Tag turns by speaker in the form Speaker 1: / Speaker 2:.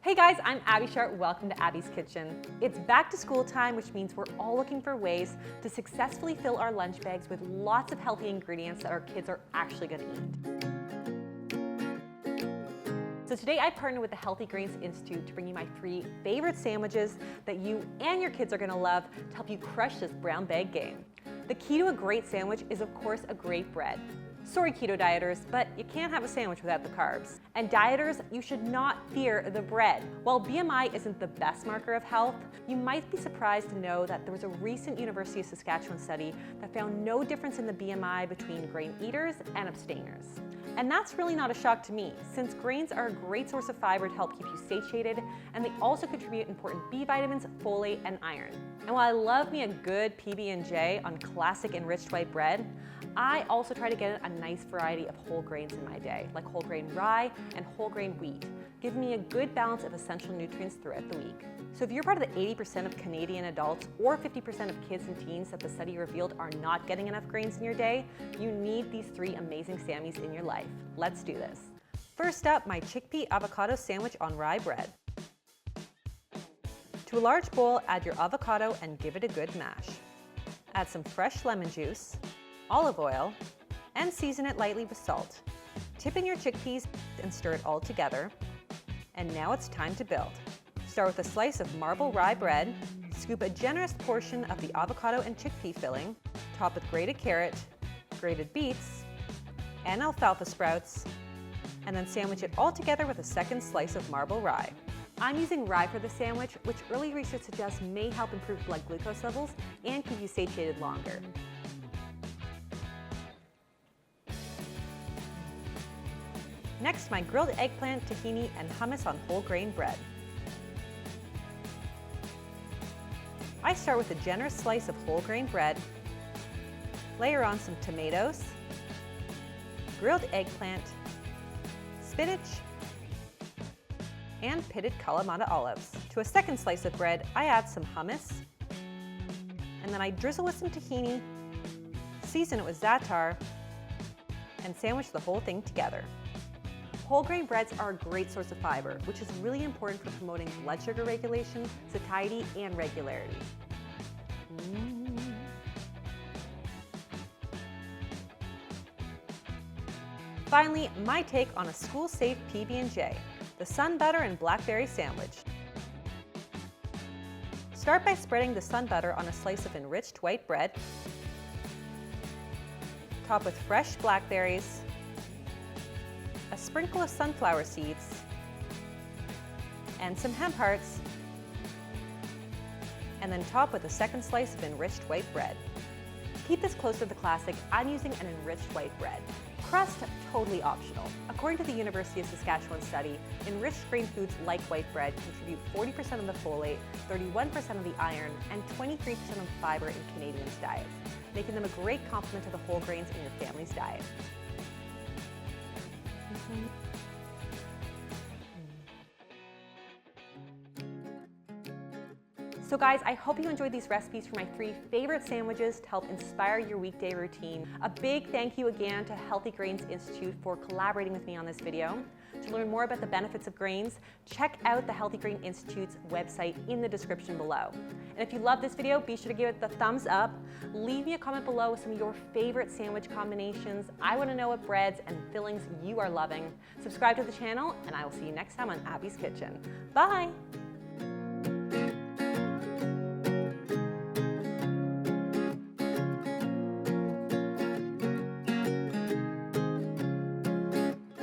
Speaker 1: Hey guys, I'm Abby Sharp. Welcome to Abby's Kitchen. It's back to school time, which means we're all looking for ways to successfully fill our lunch bags with lots of healthy ingredients that our kids are actually going to eat. So today I partnered with the Healthy Greens Institute to bring you my 3 favorite sandwiches that you and your kids are going to love to help you crush this brown bag game. The key to a great sandwich is, of course, a great bread. Sorry, keto dieters, but you can't have a sandwich without the carbs. And dieters, you should not fear the bread. While BMI isn't the best marker of health, you might be surprised to know that there was a recent University of Saskatchewan study that found no difference in the BMI between grain eaters and abstainers. And that's really not a shock to me, since grains are a great source of fiber to help keep you satiated, and they also contribute important B vitamins, folate, and iron. And while I love me a good PB&J on classic enriched white bread, I also try to get a nice variety of whole grains in my day, like whole grain rye and whole grain wheat, giving me a good balance of essential nutrients throughout the week. So if you're part of the 80% of Canadian adults or 50% of kids and teens that the study revealed are not getting enough grains in your day, you need these 3 amazing Sammies in your life. Let's do this. First up, my Chickpea Avocado Sandwich on rye bread. To a large bowl, add your avocado and give it a good mash. Add some fresh lemon juice, olive oil, and season it lightly with salt. Tip in your chickpeas and stir it all together. And now it's time to build. Start with a slice of marble rye bread, scoop a generous portion of the avocado and chickpea filling, top with grated carrot, grated beets, and alfalfa sprouts, and then sandwich it all together with a second slice of marble rye. I'm using rye for the sandwich, which early research suggests may help improve blood glucose levels and keep you satiated longer. Next, my grilled eggplant, tahini, and hummus on whole grain bread. I start with a generous slice of whole grain bread, layer on some tomatoes, grilled eggplant, spinach, and pitted Kalamata olives. To a second slice of bread, I add some hummus, and then I drizzle with some tahini, season it with za'atar, and sandwich the whole thing together. Whole grain breads are a great source of fiber, which is really important for promoting blood sugar regulation, satiety, and regularity. Finally, my take on a school-safe PB&J, the sun butter and blackberry sandwich. Start by spreading the sun butter on a slice of enriched white bread. Top with fresh blackberries, a sprinkle of sunflower seeds, and some hemp hearts, and then top with a second slice of enriched white bread. To keep this close to the classic, I'm using an enriched white bread. Crust, totally optional. According to the University of Saskatchewan study, enriched grain foods like white bread contribute 40% of the folate, 31% of the iron, and 23% of the fiber in Canadians' diets, making them a great complement to the whole grains in your family's diet. So guys, I hope you enjoyed these recipes for my 3 favorite sandwiches to help inspire your weekday routine. A big thank you again to Healthy Greens Institute for collaborating with me on this video. To learn more about the benefits of grains, check out the Healthy Greens Institute's website in the description below. And if you love this video, be sure to give it the thumbs up. Leave me a comment below with some of your favorite sandwich combinations. I want to know what breads and fillings you are loving. Subscribe to the channel, and I will see you next time on Abby's Kitchen. Bye!